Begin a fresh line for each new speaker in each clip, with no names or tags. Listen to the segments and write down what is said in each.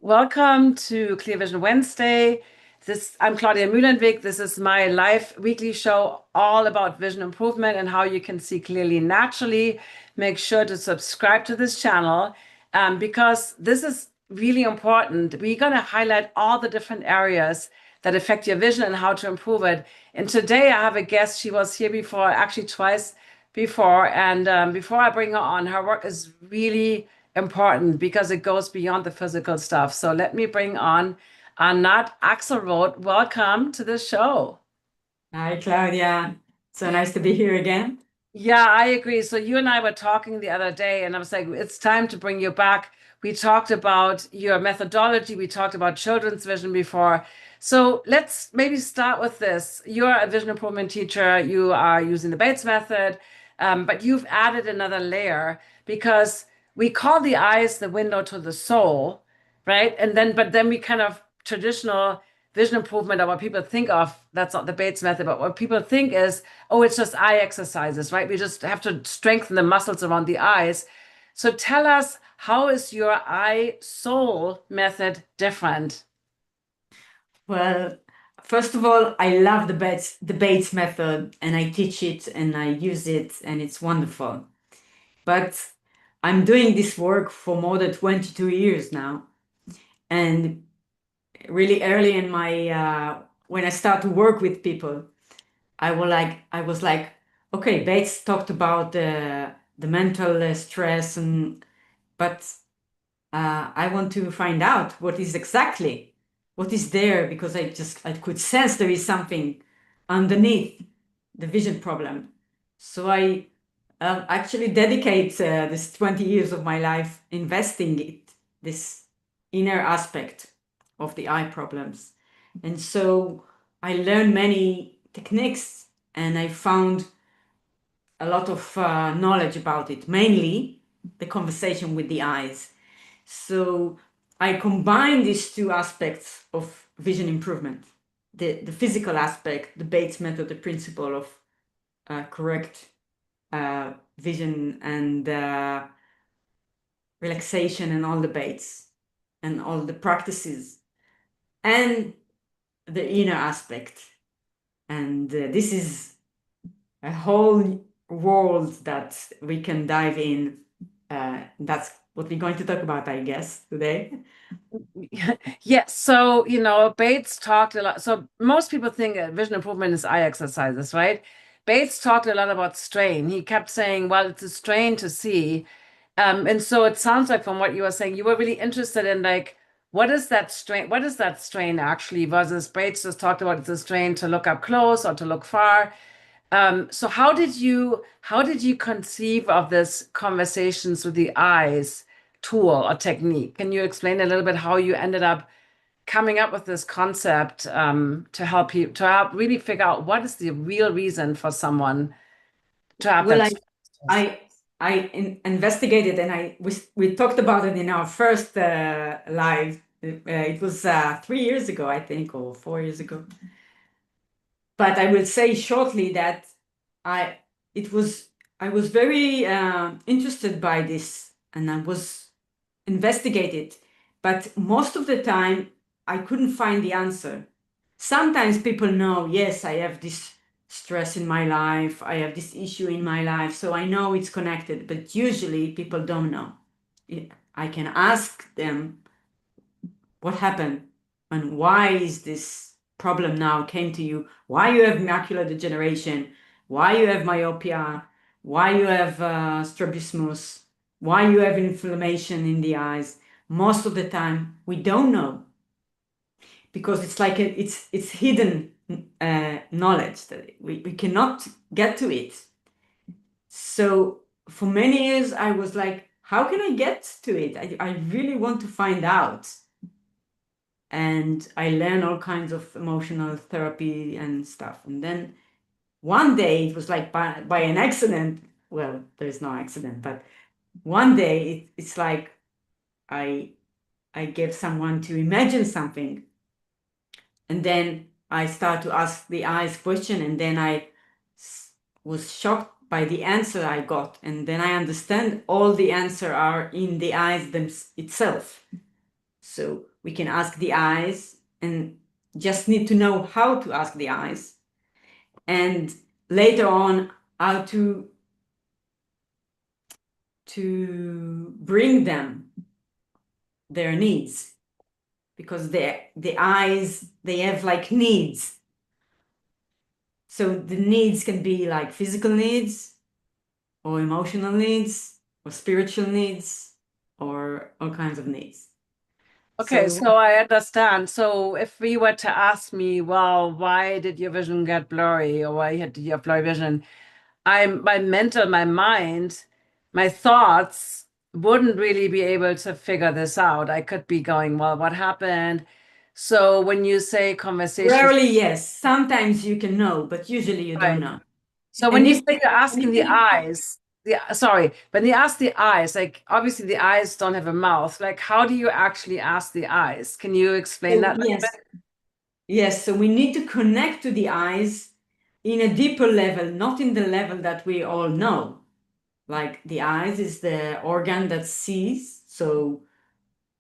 Welcome to Clear Vision Wednesday. I'm Claudia Mühlenweg. This is my live weekly show all about vision improvement and how you can see clearly naturally. Make sure to subscribe to this channel because this is really important. We're going to highlight all the different areas that affect your vision and how to improve it. And today I have a guest. She was here before, actually twice before. And before I bring her on, her work is really important because it goes beyond the physical stuff. So let me bring on Anat. Welcome to the show.
Hi, Claudia. So nice to be here again.
Yeah, I agree. So you and I were talking the other day, and I was like, it's time to bring you back. We talked about your methodology. We talked about children's vision before. So let's maybe start with this. You're a vision improvement teacher. You are using the Bates method, but you've added another layer because we call the eyes the window to the soul, right? But then we kind of traditional vision improvement or what people think of, that's not the Bates method, but what people think is, oh, it's just eye exercises, right? We just have to strengthen the muscles around the eyes. So tell us, how is your eye soul method different?
Well, first of all, I love the Bates method, and I teach it and I use it, and it's wonderful. But I'm doing this work for more than 22 years now. And really early in my when I start to work with people, I was like, okay, Bates talked about the mental stress, but I want to find out what is there, because I could sense there is something underneath the vision problem. So I actually dedicate this 20 years of my life investing this inner aspect of the eye problems. And so I learned many techniques, and I found a lot of knowledge about it, mainly the conversation with the eyes. So I combine these two aspects of vision improvement, the physical aspect, the Bates method, the principle of correct vision and relaxation and all the Bates and all the practices, and the inner aspect. And this is a whole world that we can dive in. That's what we're going to talk about, I guess, today.
Yes, so Bates talked a lot. So most people think vision improvement is eye exercises, right? Bates talked a lot about strain. He kept saying, well, it's a strain to see. And so it sounds like from what you were saying, you were really interested in like, what is that strain? What is that strain actually? Versus Bates just talked about it's a strain to look up close or to look far. So how did you conceive of this conversations with the eyes tool or technique? Can you explain a little bit how you ended up coming up with this concept to help really figure out what is the real reason for someone to have
Well,
that
I
stress?
I investigated, and we talked about it in our first live. It was 3 years ago, I think, or 4 years ago. But I will say shortly that I it was I was very interested by this, and I was investigated. But most of the time, I couldn't find the answer. Sometimes people know, yes, I have this stress in my life, I have this issue in my life, so I know it's connected. But usually, people don't know. I can ask them what happened and why is this problem now came to you, why you have macular degeneration, why you have myopia, why you have strabismus, why you have inflammation in the eyes. Most of the time we don't know, because it's like it's hidden knowledge that we cannot get to it. So for many years I was like, how can I get to it? I really want to find out. And I learned all kinds of emotional therapy and stuff. And then one day it was like by an accident. Well, there's no accident, but one day it's like I I gave someone to imagine something, and then I start to ask the eyes question, and then was shocked by the answer I got, and then I understand all the answer are in the eyes itself. So we can ask the eyes and just need to know how to ask the eyes, and later on how to bring them their needs, because the eyes, they have like needs. So the needs can be like physical needs or emotional needs or spiritual needs or all kinds of needs.
Okay,
So
so I understand. So if we were to ask me, well, why did your vision get blurry or why did you have blurry vision? My mental, my mind, my thoughts wouldn't really be able to figure this out. I could be going, well, what happened? So when you say conversations,
rarely, yes. Sometimes you can know, but usually you don't
right.
know.
So when
And
you
if
say you're asking the eyes, sorry, when you ask the eyes, like obviously the eyes don't have a mouth. Like, how do you actually ask the eyes? Can you explain
so
that a little bit?
yes, yes. So we need to connect to the eyes in a deeper level, not in the level that we all know. Like the eyes is the organ that sees. So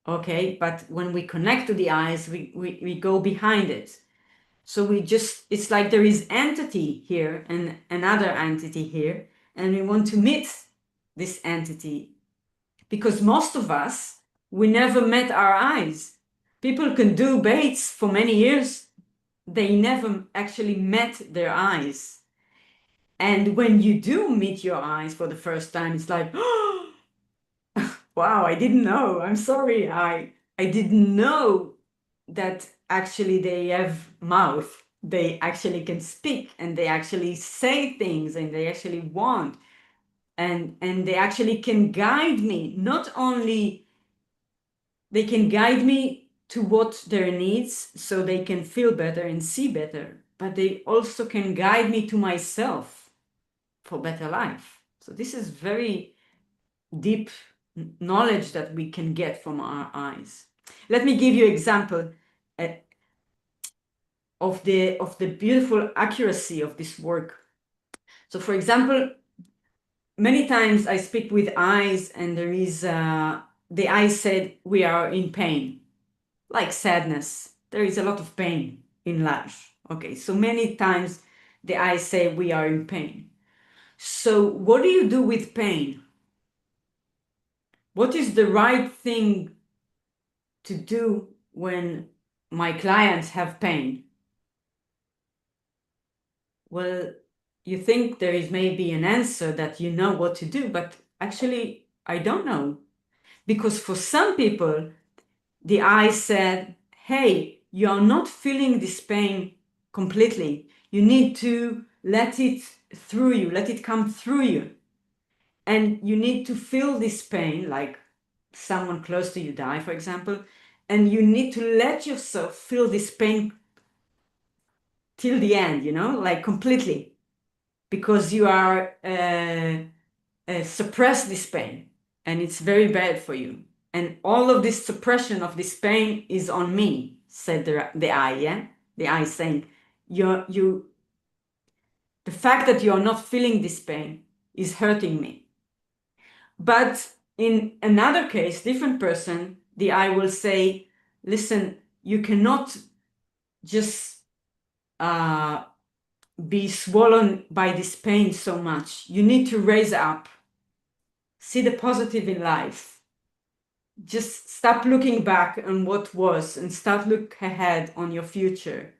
okay, but when we connect to the eyes, we go behind it. So we just, it's like there is entity here and another entity here, and we want to meet this entity, because most of us, we never met our eyes. People can do baits for many years, they never actually met their eyes. And when you do meet your eyes for the first time, it's like, oh, wow, I didn't know. I'm sorry. I didn't know that actually they have mouth. They actually can speak and they actually say things and they actually want, and they actually can guide me. Not only they can guide me to what their needs so they can feel better and see better, but they also can guide me to myself for better life. So this is very deep knowledge that we can get from our eyes. Let me give you an example uh, of the beautiful accuracy of this work. So, for example, many times I speak with eyes, and there is the eye said we are in pain, like sadness. There is a lot of pain in life. Okay, so many times the eyes say we are in pain. So, what do you do with pain? What is the right thing to do when my clients have pain? Well, you think there is maybe an answer that you know what to do, but actually, I don't know. Because for some people, the eye said, hey, you are not feeling this pain completely. You need to let it through you, let it come through you. And you need to feel this pain, like someone close to you die, for example, and you need to let yourself feel this pain till the end, like completely, because you are suppress this pain, and it's very bad for you. And all of this suppression of this pain is on me, said the eye. Yeah, the eye saying, you, the fact that you are not feeling this pain is hurting me. But in another case, different person, the eye will say, listen, you cannot just be swollen by this pain so much. You need to raise up, see the positive in life. Just stop looking back on what was and start look ahead on your future,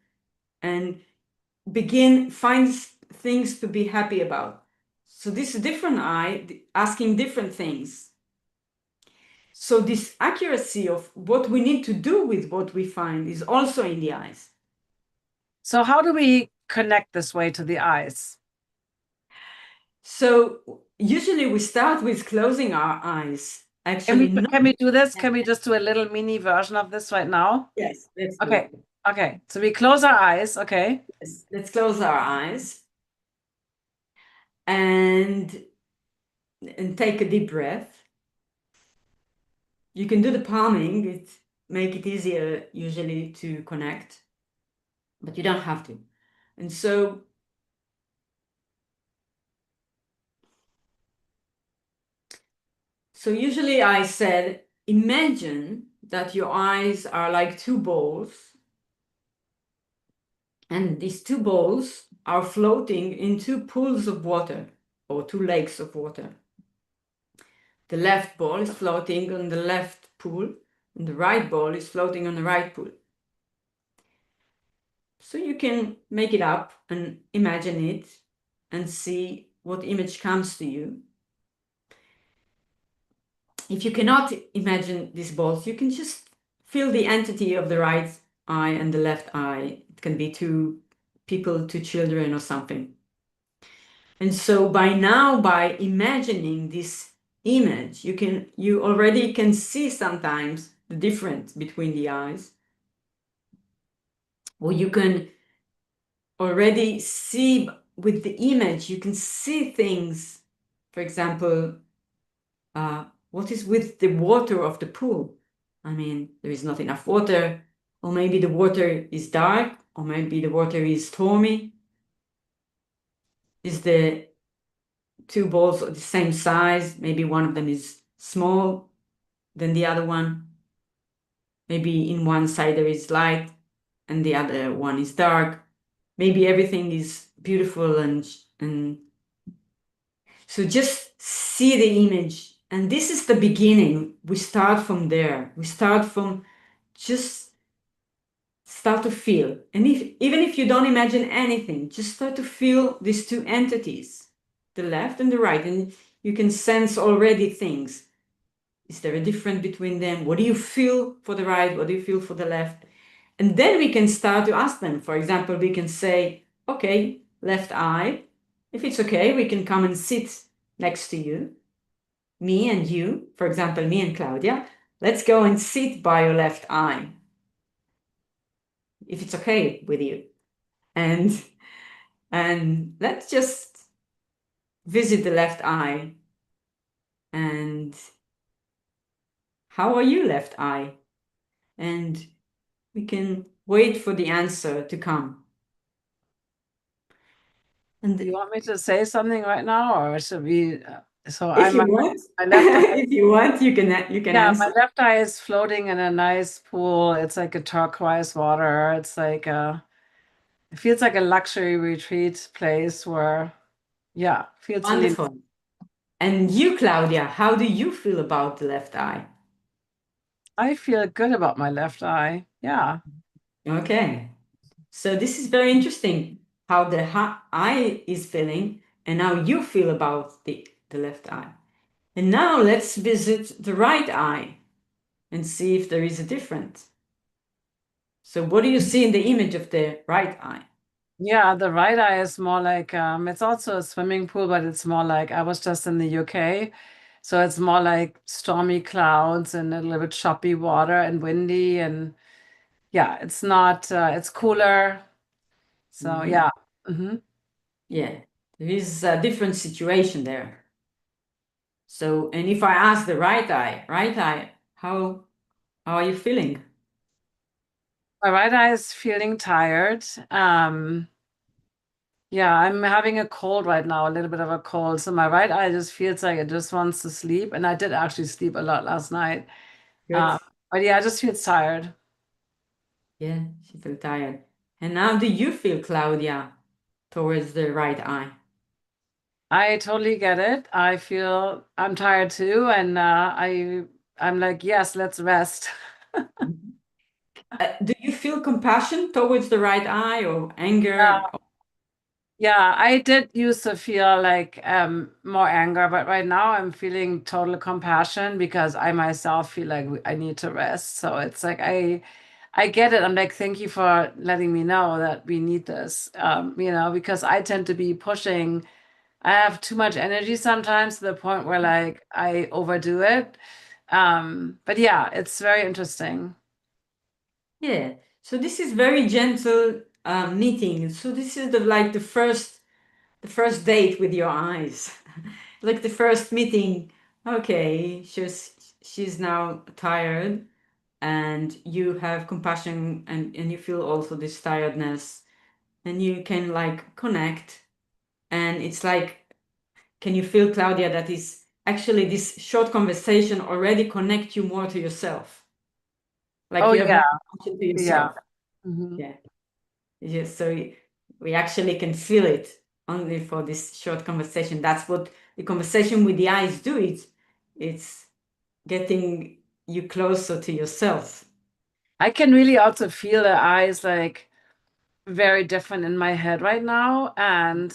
and find things to be happy about. So this different eye asking different things. So this accuracy of what we need to do with what we find is also in the eyes.
So how do we connect this way to the eyes?
So usually we start with closing our eyes.
Can we
Actually, not.
can we do this? Can we just do a little mini version of this right now?
Yes, let's do
Okay.
it.
Okay. So we close our eyes. Okay.
Yes, let's close our eyes and take a deep breath. You can do the palming, it make it easier usually to connect, but you don't have to. And so usually I said, imagine that your eyes are like two balls, and these two balls are floating in two pools of water or two lakes of water. The left ball is floating on the left pool, and the right ball is floating on the right pool. So you can make it up and imagine it and see what image comes to you. If you cannot imagine these balls, you can just feel the entity of the right eye and the left eye. It can be two people, two children or something. And so by now, by imagining this image, you already can see sometimes the difference between the eyes, or you can already see with the image, you can see things. For example, what is with the water of the pool? I mean, there is not enough water, or maybe the water is dark, or maybe the water is stormy. Is the two balls the same size? Maybe one of them is small than the other one. Maybe in one side there is light and the other one is dark. Maybe everything is beautiful and so just see the image. And this is the beginning. We start from there. We start from just start to feel. And even if you don't imagine anything, just start to feel these two entities, the left and the right, and you can sense already things. Is there a difference between them? What do you feel for the right? What do you feel for the left? And then we can start to ask them. For example, we can say, okay, left eye, if it's okay, we can come and sit next to you. Me and you, for example, me and Claudia, let's go and sit by your left eye, if it's okay with you. And let's just visit the left eye. And how are you, left eye? And we can wait for the answer to come. And
You want me to say something right now, or should we? So
if
I'm
you want,
my left eye.
if you want, you can
Yeah, my
answer.
left eye is floating in a nice pool. It's like a turquoise water. It's like it feels like a luxury retreat place where, yeah, feels really.
Wonderful. And you, Claudia, how do you feel about the left eye?
I feel good about my left eye. Yeah.
Okay. So this is very interesting how the eye is feeling and how you feel about the left eye. And now let's visit the right eye and see if there is a difference. So what do you see in the image of the right eye?
Yeah, the right eye is more like it's also a swimming pool, but it's more like I was just in the UK. So it's more like stormy clouds and a little bit choppy water and windy and yeah, it's not it's cooler. So
Mhm.
yeah. Hmm.
Yeah, there is a different situation there. So, and if I ask the right eye, how are you feeling?
My right eye is feeling tired. Yeah, I'm having a cold right now, a little bit of a cold. So my right eye just feels like it just wants to sleep. And I did actually sleep a lot last night.
Good.
Um, but yeah, I just feels tired.
Yeah, she feel tired. And how do you feel, Claudia, towards the right eye?
I totally get it. I feel I'm tired too, and I'm like, yes, let's rest.
Mhm. Do you feel compassion towards the right eye or anger?
Yeah, yeah, I did used to feel like more anger, but right now I'm feeling total compassion because I myself feel like I need to rest. So it's like I get it. I'm like, thank you for letting me know that we need this. Because I tend to be pushing. I have too much energy sometimes to the point where like I overdo it. But yeah, it's very interesting.
Yeah. So this is very gentle meeting. So this is the first date with your eyes, like the first meeting. Okay, she's now tired, and you have compassion, and you feel also this tiredness, and you can like connect, and it's like, can you feel, Claudia, that is actually this short conversation already connect you more to yourself? like
Oh
you have
yeah,
more attention to
yeah.
yourself.
Hmm.
Yeah. Yes, so we actually can feel it only for this short conversation. That's what the conversation with the eyes do. It's getting you closer to yourself.
I can really also feel the eyes like very different in my head right now. And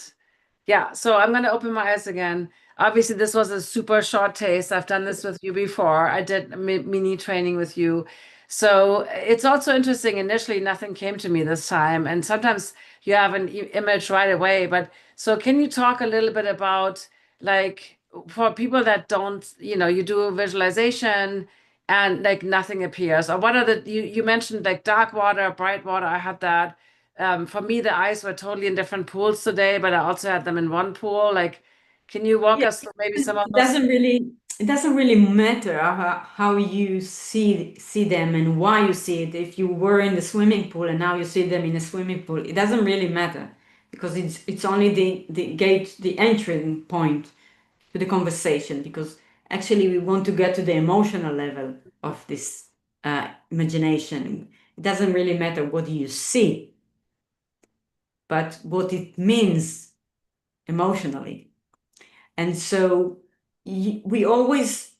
yeah, so I'm going to open my eyes again. Obviously, this was a super short taste. I've done this with you before. I did mini training with you. So it's also interesting. Initially, nothing came to me this time. And sometimes you have an image right away. But so can you talk a little bit about like for people that don't, you do visualization and like nothing appears, or what are you mentioned like dark water, bright water. I had that. For me, the eyes were totally in different pools today, but I also had them in one pool. Like, can you walk
Yeah,
us through maybe some of
it
those?
doesn't really matter how you see them and why you see it. If you were in the swimming pool and now you see them in a swimming pool, it doesn't really matter because it's only the gate, the entry point to the conversation, because actually we want to get to the emotional level of this imagination. It doesn't really matter what you see, but what it means emotionally. And so we always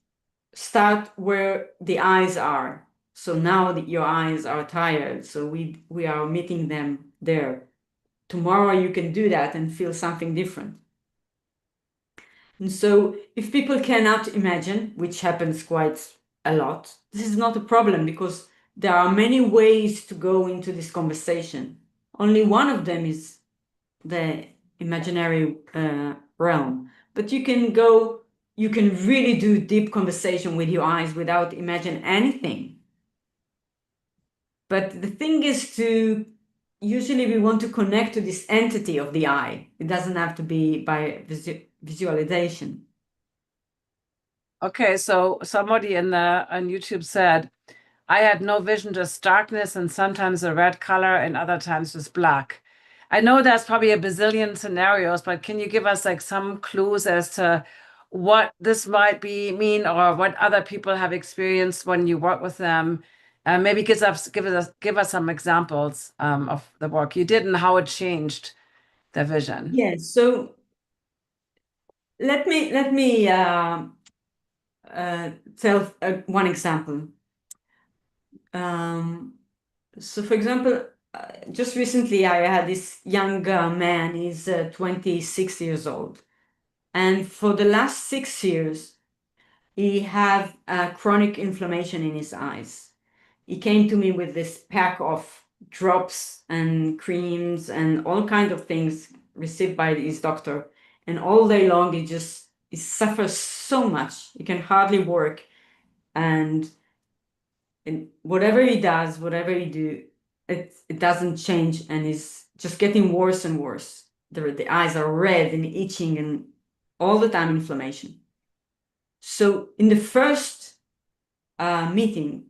start where the eyes are. So now that your eyes are tired, so we are meeting them there. Tomorrow you can do that and feel something different. And so if people cannot imagine, which happens quite a lot, this is not a problem because there are many ways to go into this conversation. Only one of them is the imaginary realm. But you can really do deep conversation with your eyes without imagine anything. But the thing is usually we want to connect to this entity of the eye. It doesn't have to be by visualization.
Okay, so somebody on YouTube said, I had no vision, just darkness and sometimes a red color and other times just black. I know that's probably a bazillion scenarios, but can you give us like some clues as to what this might be mean or what other people have experienced when you work with them? Maybe give us some examples of the work you did and how it changed the vision.
Yes. So let me tell one example. Um, so, for example, just recently I had this young man. He's 26 years old, and for the last 6 years, he had chronic inflammation in his eyes. He came to me with this pack of drops and creams and all kind of things received by his doctor, and all day long he suffers so much. He can hardly work, and whatever he does, whatever he do, it doesn't change, and it's just getting worse and worse. The eyes are red and itching and all the time inflammation. So in the first meeting,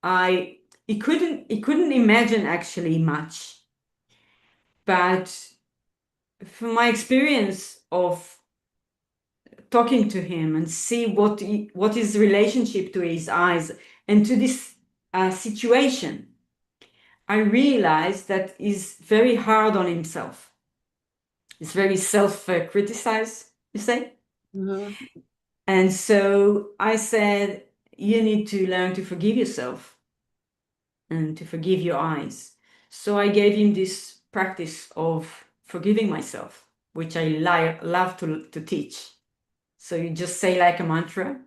I he couldn't imagine actually much, but from my experience of talking to him and see what his relationship to his eyes and to this situation, I realized that he's very hard on himself. He's very self-criticized, you say?
Mhm.
And so I said, you need to learn to forgive yourself and to forgive your eyes. So I gave him this practice of forgiving myself, which I love to teach. So you just say like a mantra,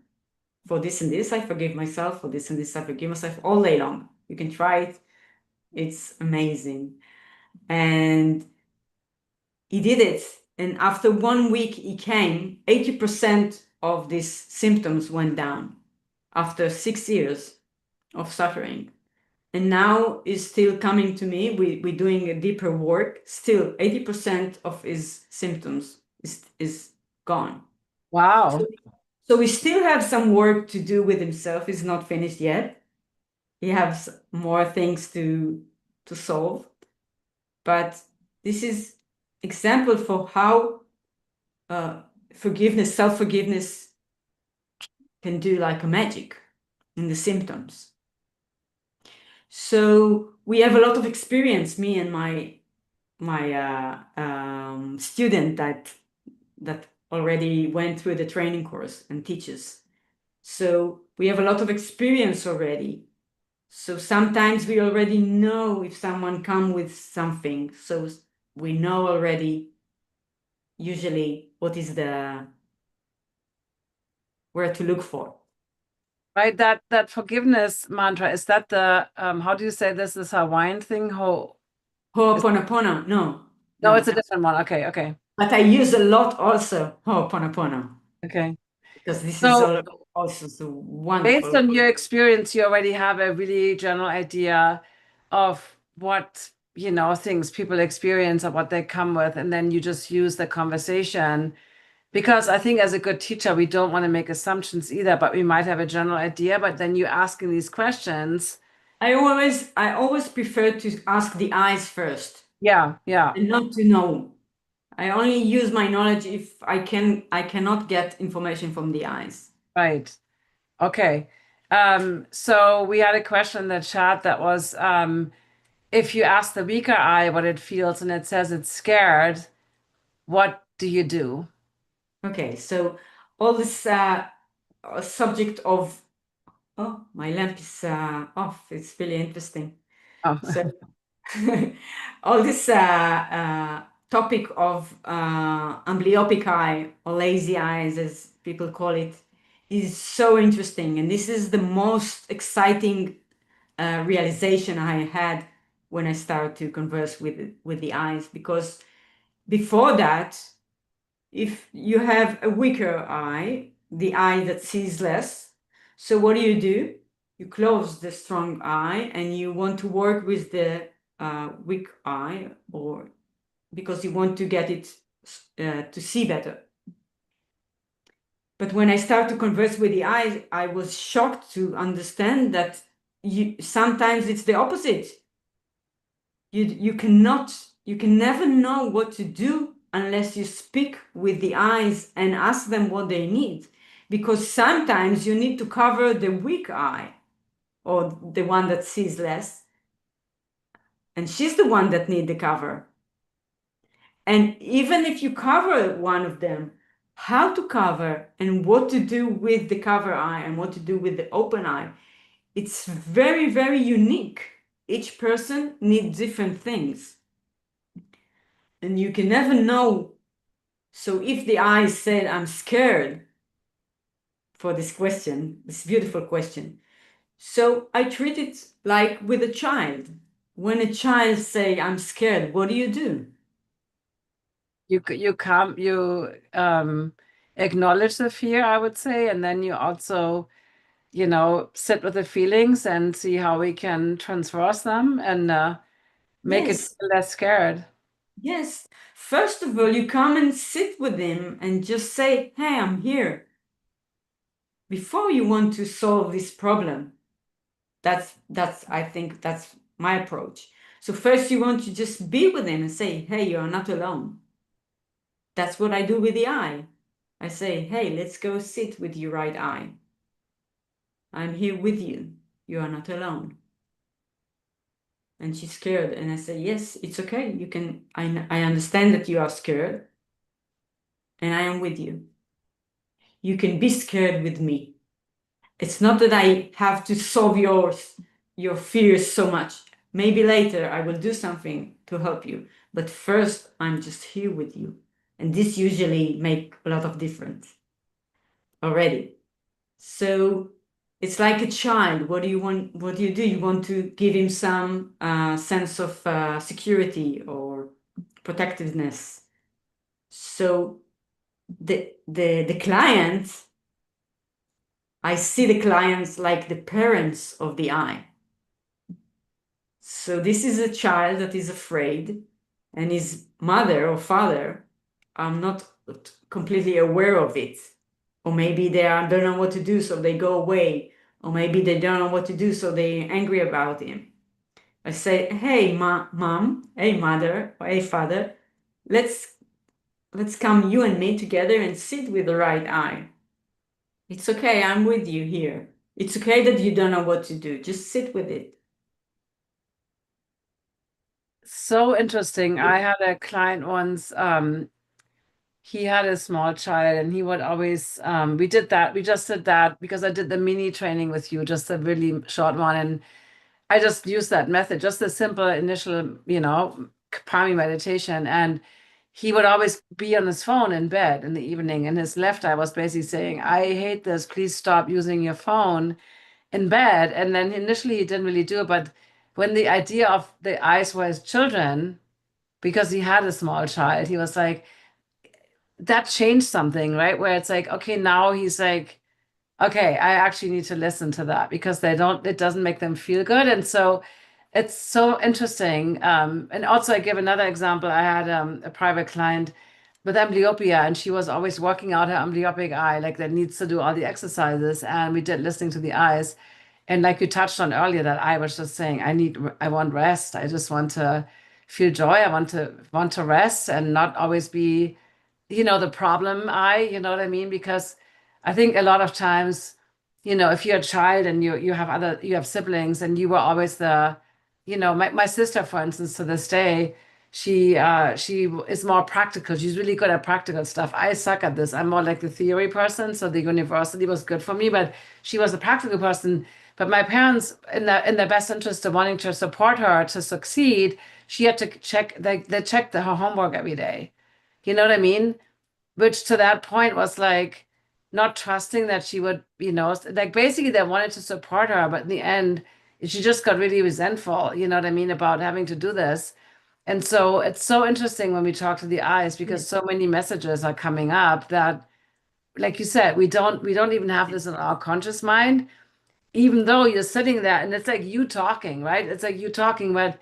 for this and this, I forgive myself, for this and this, I forgive myself, all day long. You can try it. It's amazing. And he did it. And after 1 week, he came, 80% of these symptoms went down after 6 years of suffering. And now he's still coming to me. We're doing a deeper work. Still, 80% of his symptoms is gone. So,
Wow.
so we still have some work to do with himself. He's not finished yet. He has more things to solve. But this is example for how forgiveness, self-forgiveness can do like a magic in the symptoms. So we have a lot of experience, me and my student that already went through the training course and teaches. So we have a lot of experience already. So sometimes we already know if someone come with something. So we know already usually what is the where to look for.
Right, that forgiveness mantra, is that the how do you say this is Hawaiian thing? Is,
Ho'oponopono, no,
no, it's
no.
a different one. Okay, okay,
But I use a lot also Ho'oponopono
okay.
because this is
So
also so
based
wonderful.
on your experience, you already have a really general idea of what, things people experience or what they come with, and then you just use the conversation. Because I think as a good teacher, we don't want to make assumptions either, but we might have a general idea, but then you asking these questions.
I always prefer to ask the eyes first
Yeah, yeah,
and not to know. I only use my knowledge if I cannot get information from the eyes.
right. Okay. So we had a question in the chat that was if you ask the weaker eye what it feels and it says it's scared, what do you do?
Okay, so all this subject of oh, my lamp is off. It's really interesting.
Oh,
So all this topic of amblyopic eye or lazy eyes, as people call it, is so interesting, and this is the most exciting realization I had when I started to converse with the eyes. Because before that, if you have a weaker eye, the eye that sees less, so what do? You close the strong eye and you want to work with the weak eye, or because you want to get it to see better. But when I start to converse with the eyes, I was shocked to understand that sometimes it's the opposite. You cannot, you can never know what to do unless you speak with the eyes and ask them what they need. Because sometimes you need to cover the weak eye or the one that sees less, and she's the one that need the cover. And even if you cover one of them, how to cover and what to do with the cover eye and what to do with the open eye, it's very, very unique. Each person needs different things. And you can never know. So if the eye said, I'm scared for this question, this beautiful question, so I treat it like with a child. When a child say, I'm scared, what do?
you acknowledge the fear, I would say, and then you also, sit with the feelings and see how we can transverse them and make it
Yes,
feel less scared.
yes. First of all, you come and sit with him and just say, hey, I'm here. Before you want to solve this problem, that's I think that's my approach. So first you want to just be with him and say, hey, you're not alone. That's what I do with the eye. I say, hey, let's go sit with your right eye. I'm here with you. You are not alone. And she's scared. And I say, yes, it's okay. You can, I understand that you are scared and I am with you. You can be scared with me. It's not that I have to solve your fears so much. Maybe later I will do something to help you. But first, I'm just here with you. And this usually make a lot of difference already. So it's like a child. What do you want? What do? You want to give him some sense of security or protectiveness. So the client, I see the clients like the parents of the eye. So this is a child that is afraid, and his mother or father are not completely aware of it. Or maybe don't know what to do, so they go away. Or maybe they don't know what to do, so they're angry about him. I say, hey, mom, hey, mother, or hey, father, let's come, you and me, together and sit with the right eye. It's okay, I'm with you here. It's okay that you don't know what to do. Just sit with it.
So interesting. I had a client once, he had a small child and he would always, we just did that because I did the mini training with you, just a really short one. And I just used that method, just the simple initial, calming meditation. And he would always be on his phone in bed in the evening. And his left eye was basically saying, I hate this. Please stop using your phone in bed. And then initially he didn't really do it. But when the idea of the eyes were his children, because he had a small child, he was like, that changed something, right? Where it's like, okay, now he's like, okay, I actually need to listen to that because it doesn't make them feel good. And so it's so interesting. And also, I give another example. I had a private client with amblyopia, and she was always working out her amblyopic eye, like that needs to do all the exercises. And we did listening to the eyes. And like you touched on earlier, that I was just saying, I want rest. I just want to feel joy. I want to rest and not always be the problem you know what I mean? Because I think a lot of times, if you're a child and you have siblings and you were always my sister, for instance, to this day, she is more practical. She's really good at practical stuff. I suck at this. I'm more like the theory person, so the university was good for me, but she was a practical person. But my parents, in their best interest of wanting to support her to succeed, she had to check they checked her homework every day. You know what I mean? Which to that point was like not trusting that she would, like basically they wanted to support her, but in the end, she just got really resentful, you know what I mean, about having to do this. And so it's so interesting when we talk to the eyes because so many messages are coming up that, like you said, we don't even have this in our conscious mind, even though you're sitting there and it's like you talking, right? It's like you talking, but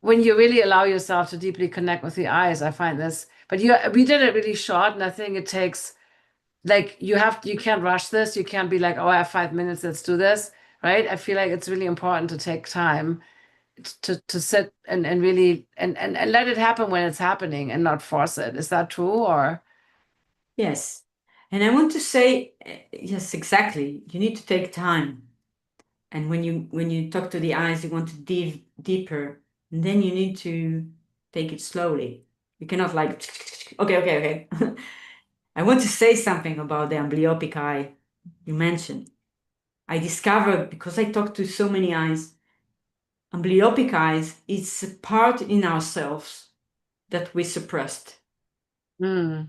when you really allow yourself to deeply connect with the eyes, I find this. But we did it really short, and I think it takes like you can't rush this. You can't be like, oh, I have 5 minutes, let's do this, right? I feel like it's really important to take time to sit and really and let it happen when it's happening and not force it. Is that true or?
Yes. And I want to say, yes, exactly. You need to take time. And when you talk to the eyes, you want to dive deeper. And then you need to take it slowly. You cannot like, okay, okay, okay. I want to say something about the amblyopic eye you mentioned. I discovered because I talked to so many eyes, amblyopic eyes is a part in ourselves that we suppressed.
Hmm.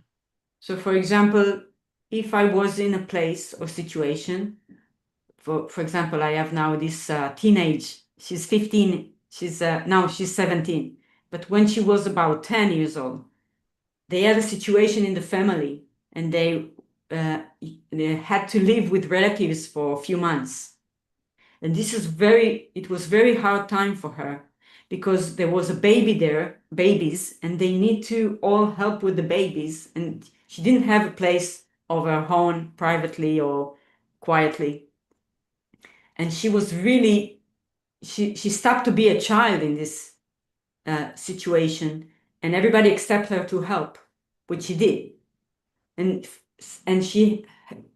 So, for example, if I was in a place or situation, for example, I have now this teenage, she's 15, now she's 17. But when she was about 10 years old, they had a situation in the family and they had to live with relatives for a few months. And it was very hard time for her because there was a baby there, babies, and they need to all help with the babies. And she didn't have a place of her own privately or quietly. And she was really, she stopped to be a child in this situation, and everybody expected her to help, which she did. And she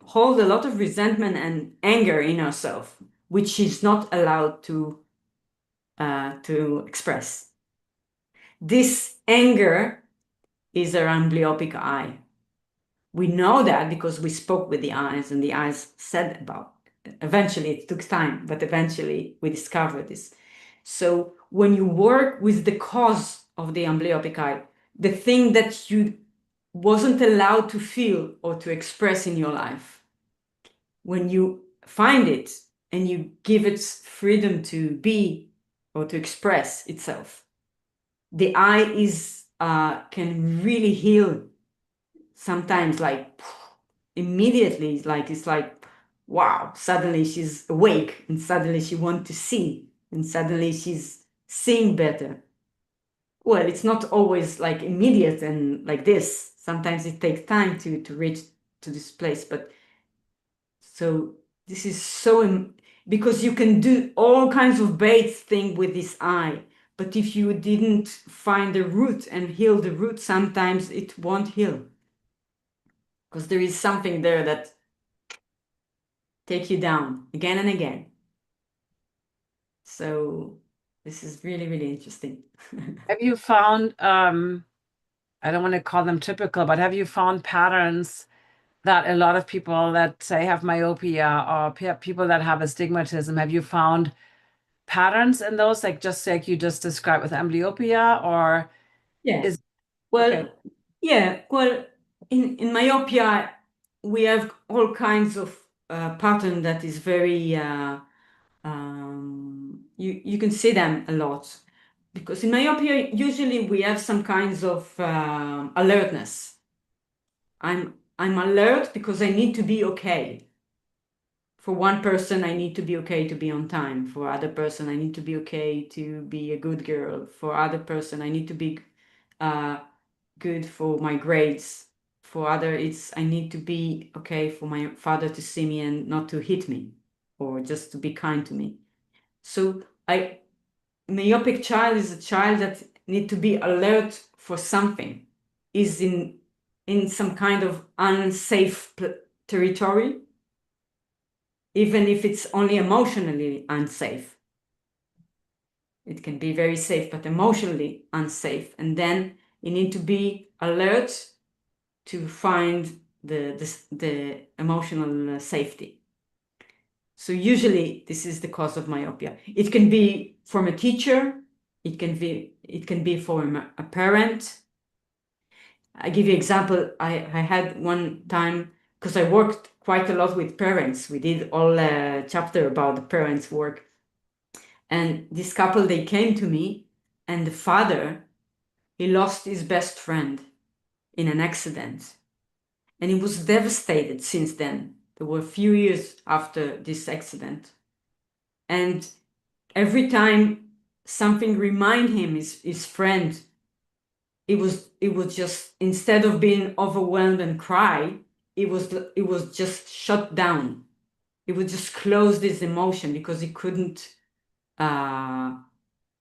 holds a lot of resentment and anger in herself, which she's not allowed to express. This anger is her amblyopic eye. We know that because we spoke with the eyes and the eyes said about it. Eventually, it took time, but eventually we discovered this. So when you work with the cause of the amblyopic eye, the thing that you wasn't allowed to feel or to express in your life, when you find it and you give it freedom to be or to express itself, the eye is can really heal sometimes, like immediately, like it's like wow, suddenly she's awake and suddenly she wants to see and suddenly she's seeing better. Well, it's not always like immediate and like this. Sometimes it takes time to reach to this place, but so this is because you can do all kinds of bait thing with this eye, but if you didn't find the root and heal the root, sometimes it won't heal because there is something there that take you down again and again. So This is really, really interesting.
Have you found, I don't want to call them typical, but have you found patterns that a lot of people that say have myopia or people that have astigmatism, have you found patterns in those, like just like you just described with amblyopia, or
Yeah.
is okay?
Well, yeah. Well, in myopia, we have all kinds of pattern that is very you can see them a lot because in myopia usually we have some kinds of alertness. I'm alert because I need to be okay. For one person, I need to be okay to be on time. For other person, I need to be okay to be a good girl. For other person, I need to be uh, good for my grades. For other, it's I need to be okay for my father to see me and not to hit me or just to be kind to me. So I myopic child is a child that need to be alert for something, is in some kind of unsafe territory, even if it's only emotionally unsafe. It can be very safe, but emotionally unsafe. And then you need to be alert to find the emotional safety. So usually this is the cause of myopia. It can be from a teacher, it can be from a parent. I give you example. I had one time because I worked quite a lot with parents. We did all a chapter about the parents' work. And this couple, they came to me, and the father, he lost his best friend in an accident. And he was devastated since then. There were a few years after this accident. And every time something remind him his friend, it was just instead of being overwhelmed and cry, it was just shut down. It would just close this emotion because he couldn't uh,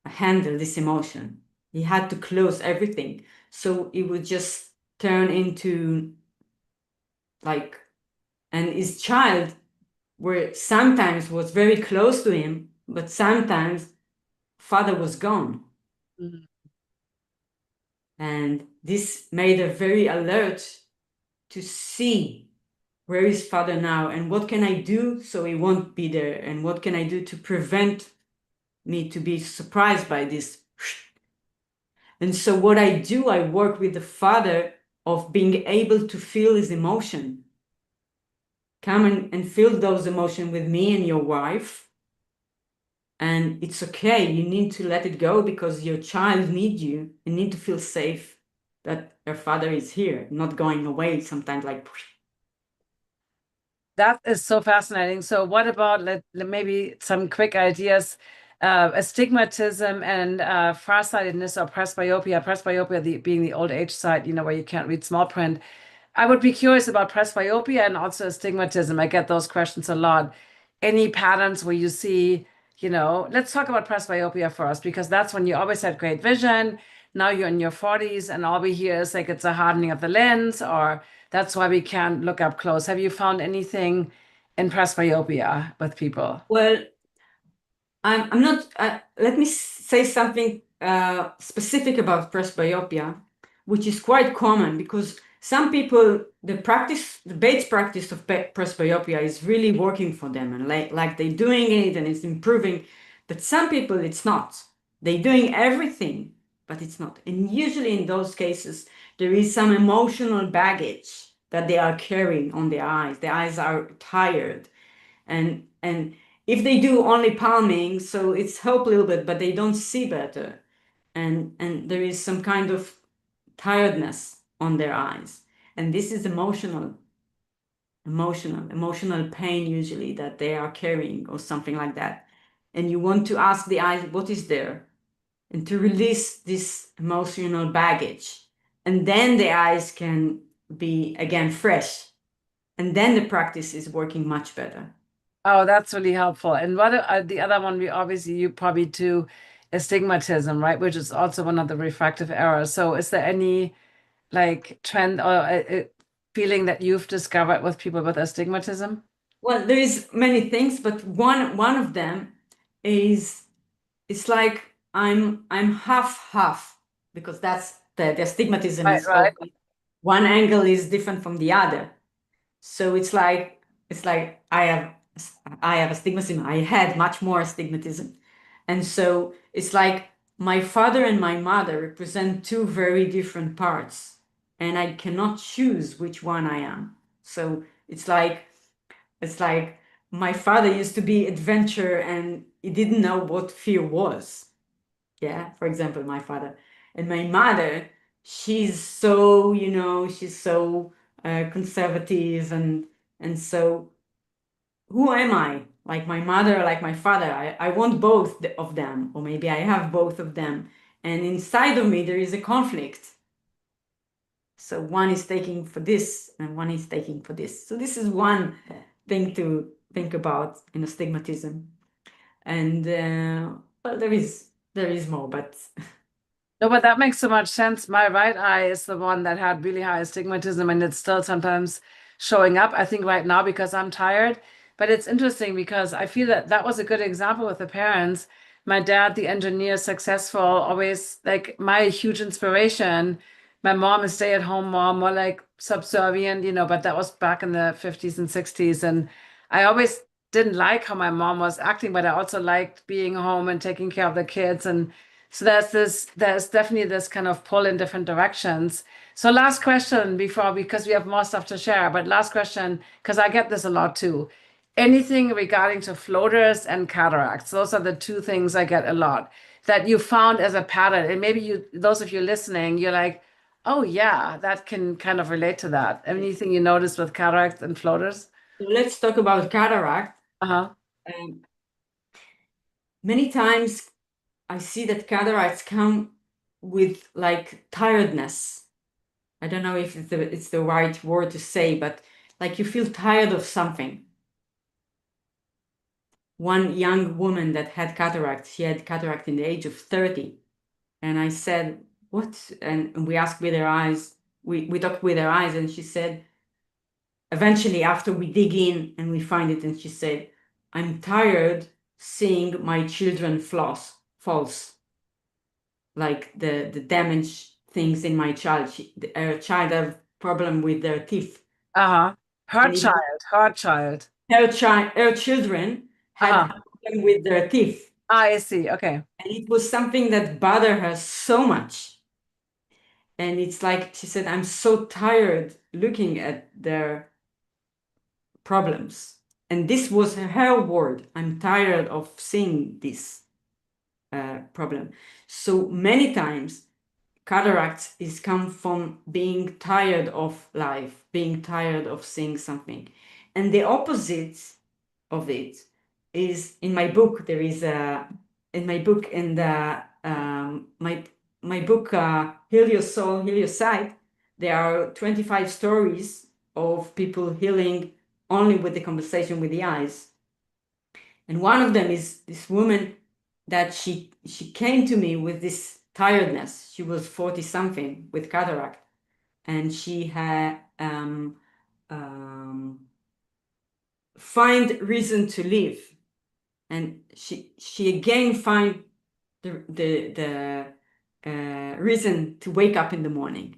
handle this emotion. He had to close everything. So it would just turn into like, and his child were sometimes was very close to him, but sometimes father was gone.
Mhm.
And this made her very alert to see where is father now and what can I do so he won't be there and what can I do to prevent me to be surprised by this. And so what I do, I work with the father of being able to feel his emotion. Come and feel those emotions with me and your wife. And it's okay. You need to let it go because your child needs you. You need to feel safe that your father is here, not going away sometimes like.
That is so fascinating. So, what about maybe some quick ideas? Astigmatism and farsightedness or presbyopia. Presbyopia being the old age sight, where you can't read small print. I would be curious about presbyopia and also astigmatism. I get those questions a lot. Any patterns where you see, let's talk about presbyopia first, because that's when you always had great vision. Now you're in your 40s, and all we hear is like it's a hardening of the lens, or that's why we can't look up close. Have you found anything in presbyopia with people?
Well, I'm not, let me say something specific about presbyopia, which is quite common because some people, the Bates practice of presbyopia is really working for them and like they're doing it and it's improving. But some people, it's not. They're doing everything, but it's not. And usually in those cases, there is some emotional baggage that they are carrying on their eyes. The eyes are tired and if they do only palming, so it's help a little bit, but they don't see better, and there is some kind of tiredness on their eyes, and this is emotional pain usually that they are carrying or something like that, and you want to ask the eyes what is there, and to release this emotional baggage, and then the eyes can be again fresh, and then the practice is working much better.
Oh, that's really helpful. And what the other one, we obviously you probably do astigmatism, right? Which is also one of the refractive errors. So, is there any like trend or feeling that you've discovered with people with astigmatism?
Well, there is many things, but one of them is it's like I'm half because that's the astigmatism
Right,
is
right.
always one angle is different from the other. So it's like I have astigmatism. I had much more astigmatism, and so it's like my father and my mother represent two very different parts, and I cannot choose which one I am. So it's like my father used to be adventure, and he didn't know what fear was. Yeah, for example, my father and my mother, she's so, she's so conservative, and so who am I? Like my mother, like my father? I want both of them, or maybe I have both of them, and inside of me there is a conflict. So one is taking for this and one is taking for this. So this is one thing to think about in astigmatism. And well, there is more, but
No, but that makes so much sense. My right eye is the one that had really high astigmatism, and it's still sometimes showing up, I think, right now because I'm tired. But it's interesting because I feel that that was a good example with the parents. My dad, the engineer, successful, always like my huge inspiration. My mom, a stay-at-home mom, more like subservient, but that was back in the 50s and 60s. And I always didn't like how my mom was acting, but I also liked being home and taking care of the kids. And so there's definitely this kind of pull in different directions. So last question before, because we have more stuff to share, but last question, because I get this a lot too. Anything regarding to floaters and cataracts, those are the two things I get a lot that you found as a pattern. And maybe those of you listening, you're like, oh yeah, that can kind of relate to that. Anything you noticed with cataracts and floaters?
let's talk about cataract.
Uh-huh.
Um, Many times I see that cataracts come with like tiredness. I don't know if it's the right word to say, but like you feel tired of something. One young woman that had cataract, she had cataract in the age of 30. And I said, what? And we asked with her eyes, we talked with her eyes, and she said, eventually, after we dig in and we find it, and she said, I'm tired seeing my children false, like the damaged things in my child. Her child have problem with their teeth,
Uh-huh. Her
and
child, her child.
her children had
Uh-huh.
problem with their teeth,
I see. Okay.
and it was something that bothered her so much. And it's like she said, I'm so tired looking at their problems. And this was her word. I'm tired of seeing this problem. So many times, cataracts is come from being tired of life, being tired of seeing something. And the opposite of it is in my book. There is a in my book in the my book Heal Your Soul, Heal Your Sight. There are 25 stories of people healing only with the conversation with the eyes. And one of them is this woman that she came to me with this tiredness. She was 40 something with cataract, and she had find reason to live, and she again find the reason to wake up in the morning,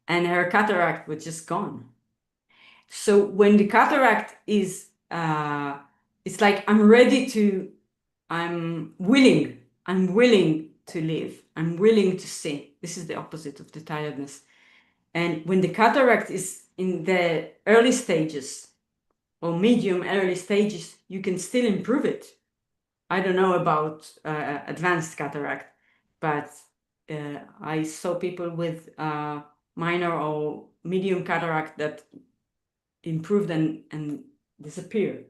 and her cataract was just gone. So when the cataract is it's like I'm willing to live, I'm willing to see. This is the opposite of the tiredness. And when the cataract is in the early stages or medium early stages, you can still improve it. I don't know about advanced cataract, but I saw people with minor or medium cataract that improved and disappeared.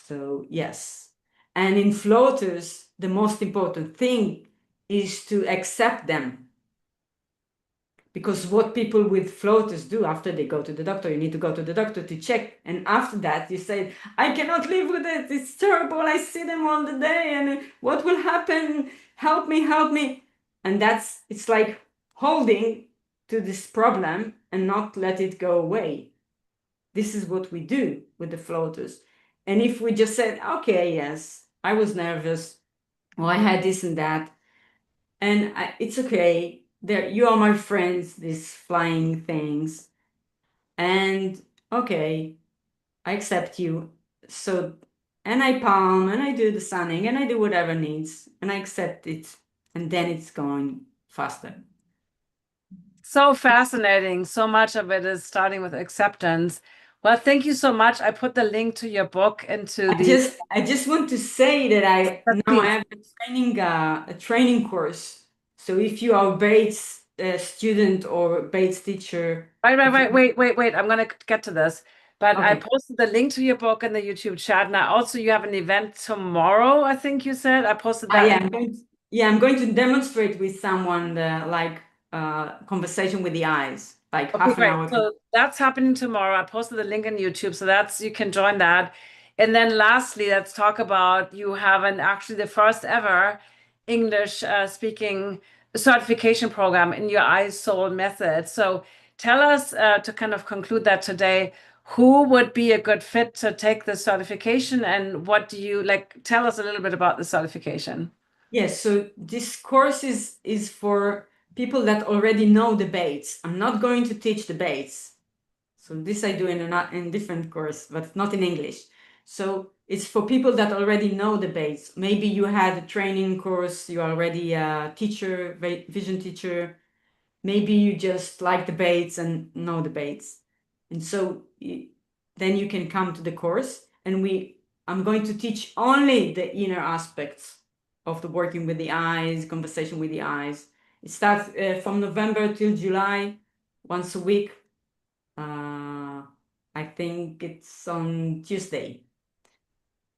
So yes. And in floaters, the most important thing is to accept them. Because what people with floaters do after they go to the doctor, you need to go to the doctor to check. And after that, you say, I cannot live with it. It's terrible. I see them all the day. And what will happen? Help me, help me. And it's like holding to this problem and not let it go away. This is what we do with the floaters. And if we just said, okay, yes, I was nervous, Well, I had this and that, and it's okay. There, you are my friends. These flying things, and okay, I accept you. So, and I palm, and I do the sunning, and I do whatever needs, and I accept it, and then it's going faster.
So fascinating. So much of it is starting with acceptance. Well, thank you so much. I put the link to your book into the
I just want to say that I now I
please.
have a training course. So if you are a Bates student or Bates teacher,
Right, right,
if
right.
you
Wait. I'm going to get to this. But I
okay,
posted the link to your book in the YouTube chat. Now, also, you have an event tomorrow, I think you said. I posted that
yeah,
in.
I'm going to demonstrate with someone the like conversation with the eyes, like
Okay,
half an
great.
hour.
So that's happening tomorrow. I posted the link on YouTube, so that's you can join that. And then lastly, let's talk about you have an actually the first ever English speaking certification program in your eyes soul method. So tell us to kind of conclude that today, who would be a good fit to take the certification and what do you like? Tell us a little bit about the certification.
Yes, so this course is for people that already know the Bates. I'm not going to teach the Bates. So this I do in in different course, but not in English. So it's for people that already know the base. Maybe you had a training course, you're already a teacher, vision teacher. Maybe you just like the baits and know the baits. And so then you can come to the course and I'm going to teach only the inner aspects of the working with the eyes, conversation with the eyes. It starts from November till July, once a week. Uh, I think it's on Tuesday.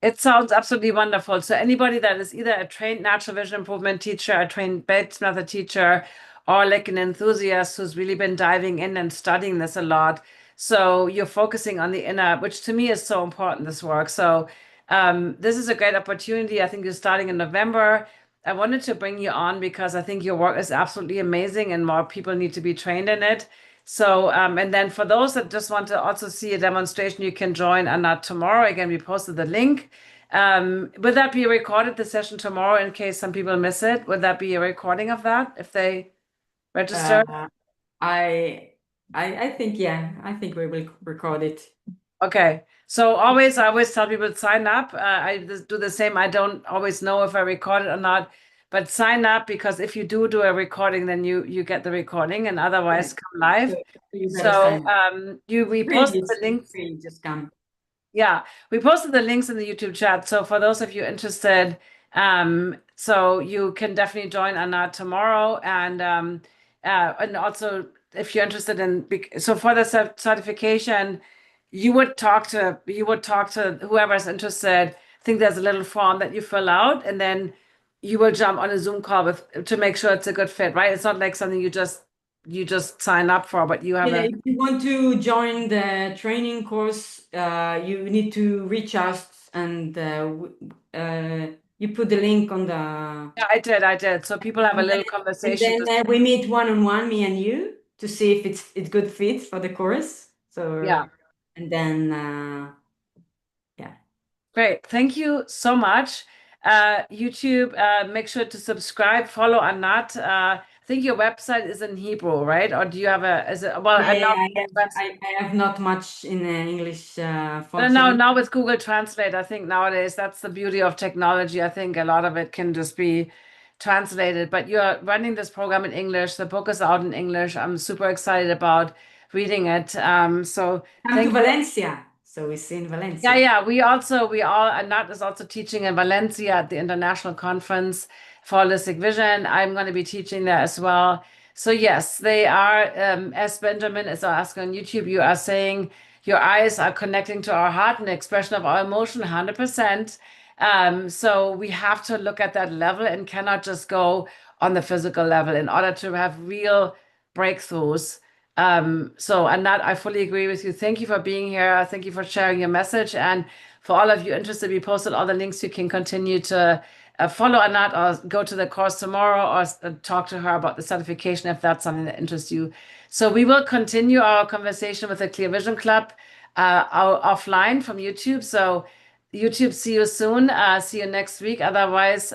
It sounds absolutely wonderful. So anybody that is either a trained natural vision improvement teacher, a trained Bates method teacher, or like an enthusiast who's really been diving in and studying this a lot. So you're focusing on the inner, which to me is so important, this work. So this is a great opportunity. I think you're starting in November. I wanted to bring you on because I think your work is absolutely amazing and more people need to be trained in it. So, and then for those that just want to also see a demonstration, you can join Anat tomorrow. Again, we posted the link. Will that be recorded, the session tomorrow, in case some people miss it? Would that be a recording of that if they register?
Uh, I, I think, yeah, I think we will record it.
Okay. So I always tell people to sign up. I just do the same. I don't always know if I record it or not, but sign up because if you do a recording, then you get the recording, and
Yeah.
otherwise come
So,
live.
so you better
So
sign up.
you we
Free,
posted the links.
free, just come.
Yeah, we posted the links in the YouTube chat. So for those of you interested, so you can definitely join Anna tomorrow. And also if you're interested in, so for the certification, you would talk to whoever's interested. I think there's a little form that you fill out, and then you will jump on a Zoom call with to make sure it's a good fit, right? It's not like something you just sign up for, but you have
Yeah,
a
if you want to join the training course, you need to reach us and you put the link on the
yeah, I did. So people have a
and
little conversation.
then
Just
we meet one on one, me and you, to see if it's good fit for the course. So
yeah.
and then yeah.
Great. Thank you so much. YouTube, make sure to subscribe, follow Anat. I think your website is in Hebrew, right? Or do you have is it, well,
Yeah,
I
yeah,
know,
I have not much in English,
no,
fortunately.
now with Google Translate, I think nowadays that's the beauty of technology. I think a lot of it can just be translated, but you're running this program in English. The book is out in English. I'm super excited about reading it. So
Come to
thank you.
Valencia. So we see in
Yeah,
Valencia.
yeah. We all, Anat is also teaching in Valencia at the International Conference for Holistic Vision. I'm going to be teaching there as well. So yes, they are, as Benjamin is asking on YouTube, you are saying your eyes are connecting to our heart and the expression of our emotion 100%. So we have to look at that level and cannot just go on the physical level in order to have real breakthroughs. So Anat, I fully agree with you. Thank you for being here. Thank you for sharing your message. And for all of you interested, we posted all the links. You can continue to follow Anat or go to the course tomorrow or talk to her about the certification if that's something that interests you. So we will continue our conversation with the Clear Vision Club offline from YouTube. So YouTube, see you soon. See you next week. Otherwise,